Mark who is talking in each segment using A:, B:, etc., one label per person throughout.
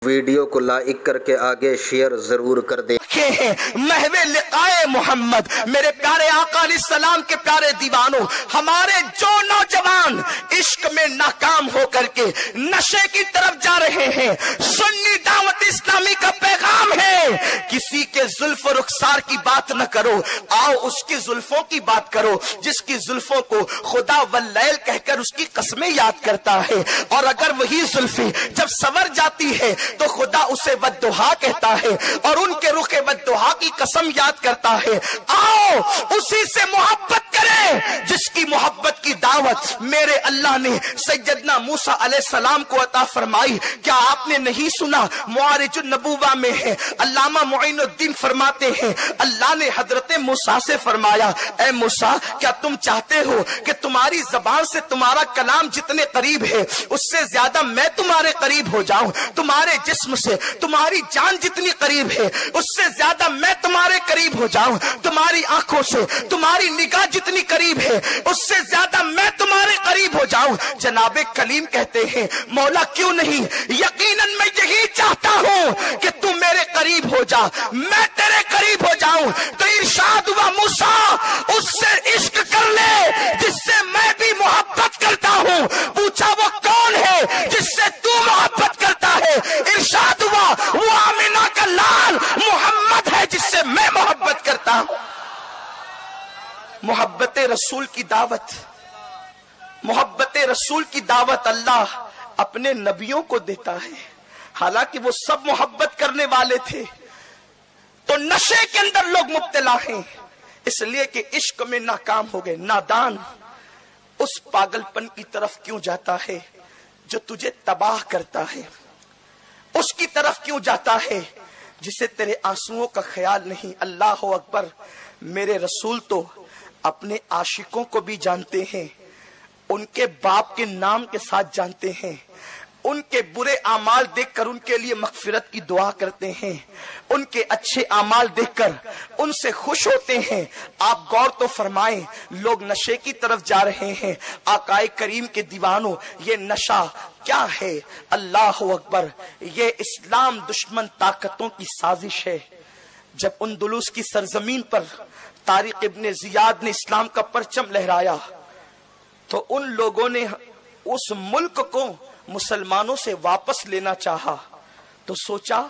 A: Video کو like کر کے آگے شیئر ضرور کر دیں۔
B: محو لقائے محمد، میرے پیارے آقا علیہ السلام کے پیارے دیوانوں، ہمارے جو نوجوان عشق میں ناکام ہو کر کے نشے کی طرف جا رہے ہیں، سنی دعوت اسلامی کا پیغام ہے کسی کے زلف و رخسار کی بات نہ کرو، آؤ اس کی زلفوں کی بات کرو جس کی زلفوں کو خدا واللیل کہہ کر اس کی قسمیں یاد کرتا ہے، اور اگر وہی زلفیں جب سور جاتی ہے تو خدا اسے ودہا کہتا ہے اور ان کے رخ ودہا کی قسم یاد کرتا ہے۔ آؤ اسی سے محبت کریں جس کی محبت کی دعوت میرے اللہ نے سیدنا موسیٰ علیہ السلام کو عطا فرمائی۔ کیا آپ نے نہیں سنا؟ معارج النبوہ میں ہے، علامہ معین الدین فرماتے ہیں اللہ نے حضرت موسیٰ سے فرمایا، اے موسیٰ کیا تم چاہتے ہو کہ تمہاری زبان سے تمہارا کلام جتنے قریب ہے اس سے زیادہ میں تمہارے قریب ہو جاؤں؟ تمہارے جسم سے تمہاری جان جتنی قریب ہے اس سے زیادہ میں تمہارے قریب ہو جاؤں؟ تمہاری آنکھوں سے تمہاری نگاہ جتنی قریب ہے اس سے زیادہ میں تمہارے قریب ہو جاؤں؟ جناب کلیم کہتے ہیں مولا کیوں نہیں، یقیناً میں یہی چاہتا ہوں کہ تم میرے قریب ہو جا، میں تیرے قریب ہو جاؤں۔ تو ارشاد ہوا موسیٰ اس سے عشق کر لے جس سے میں بھی محبت کرتا ہوں۔ پوچھا وہ کون ہے جس سے تو محبت کرتا ہے؟ ارشاد ہوا وہ آمنہ کا لال محمد ہے جس سے میں محبت کرتا ہوں۔ محبت رسول کی دعوت، محبت رسول کی دعوت اللہ اپنے نبیوں کو دیتا ہے، حالانکہ وہ سب محبت کرنے والے تھے، تو نشے کے اندر لوگ مبتلا ہیں اس لیے کہ عشق میں ناکام ہو گئے۔ نادان اس پاگل پن کی طرف کیوں جاتا ہے جو تجھے تباہ کرتا ہے؟ اس کی طرف کیوں جاتا ہے جسے تیرے آنسوؤں کا خیال نہیں؟ اللہ اکبر۔ میرے رسول تو اپنے عاشقوں کو بھی جانتے ہیں، ان کے باپ کے نام کے ساتھ جانتے ہیں، ان کے برے اعمال دیکھ کر ان کے لیے مغفرت کی دعا کرتے ہیں، ان کے اچھے اعمال دیکھ کر ان سے خوش ہوتے ہیں۔ آپ غور تو فرمائیں، لوگ نشے کی طرف جا رہے ہیں۔ آقا کریم کے دیوانوں، یہ نشہ کیا ہے؟ اللہ اکبر، یہ اسلام دشمن طاقتوں کی سازش ہے۔ جب اندلس کی سرزمین پر طارق ابن زیاد نے اسلام کا پرچم لہرایا تو ان لوگوں نے اس ملک کو مسلمانوں سے واپس لینا چاہا، تو سوچا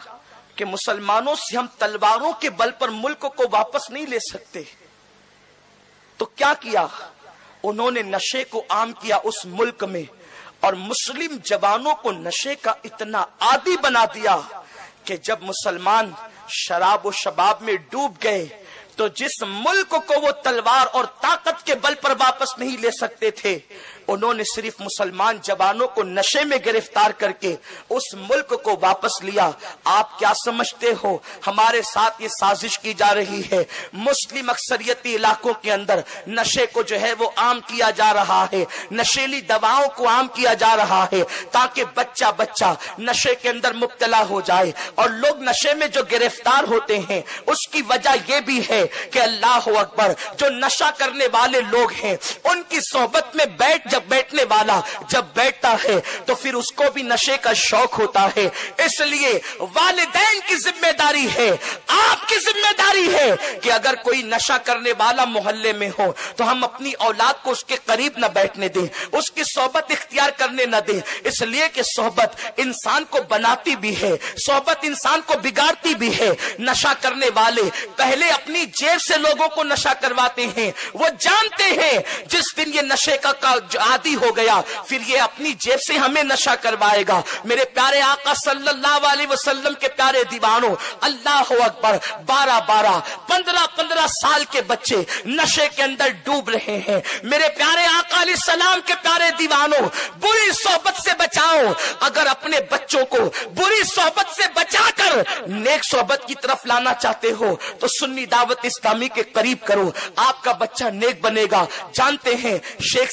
B: کہ مسلمانوں سے ہم تلواروں کے بل پر ملک کو واپس نہیں لے سکتے، تو کیا کیا؟ انہوں نے نشے کو عام کیا اس ملک میں، اور مسلم جوانوں کو نشے کا اتنا عادی بنا دیا کہ جب مسلمان شراب و شباب میں ڈوب گئے تو جس ملک کو وہ تلوار اور طاقت کے بل پر واپس نہیں لے سکتے تھے، انہوں نے صرف مسلمان جوانوں کو نشے میں گرفتار کر کے اس ملک کو واپس لیا۔ آپ کیا سمجھتے ہو ہمارے ساتھ یہ سازش کی جا رہی ہے؟ مسلم اکثریتی علاقوں کے اندر نشے کو جو ہے وہ عام کیا جا رہا ہے، نشیلی دواؤں کو عام کیا جا رہا ہے تاکہ بچہ بچہ نشے کے اندر مبتلا ہو جائے، اور لوگ نشے میں جو گرفتار ہوتے ہیں اس کی وجہ یہ بھی ہے کہ اللہ اکبر، جو نشہ کرنے والے لوگ ہیں ان کی صحبت میں بیٹھنے والا جب بیٹھتا ہے تو پھر اس کو بھی نشے کا شوق ہوتا ہے۔ اس لیے والدین کی ذمہ داری ہے، آپ کی ذمہ داری ہے کہ اگر کوئی نشہ کرنے والا محلے میں ہو تو ہم اپنی اولاد کو اس کے قریب نہ بیٹھنے دیں، اس کی صحبت اختیار کرنے نہ دیں، اس لیے کہ صحبت انسان کو بناتی بھی ہے، صحبت انسان کو بگاڑتی بھی ہے۔ نشہ کرنے والے پہلے اپنی جیب سے لوگوں کو نشہ کرواتے ہیں، وہ جانتے ہیں جس دن یہ نشے کا عادی ہو گیا پھر یہ اپنی جیب سے ہمیں نشہ کروائے گا۔ میرے پیارے آقا صلی اللہ علیہ وسلم کے پیارے دیوانوں، اللہ اکبر، 12 15 سال کے بچے نشے کے اندر ڈوب رہے ہیں۔ میرے پیارے آقا علیہ السلام کے پیارے دیوانوں، بری صحبت سے بچاؤ۔ اگر اپنے بچوں کو بری صحبت سے بچا کر نیک صحبت کی طرف لانا چاہتے ہو تو سنی دعوت اسلامی کے قریب کرو، آپ کا بچہ نیک بنے گا۔ جانتے ہیں شیخ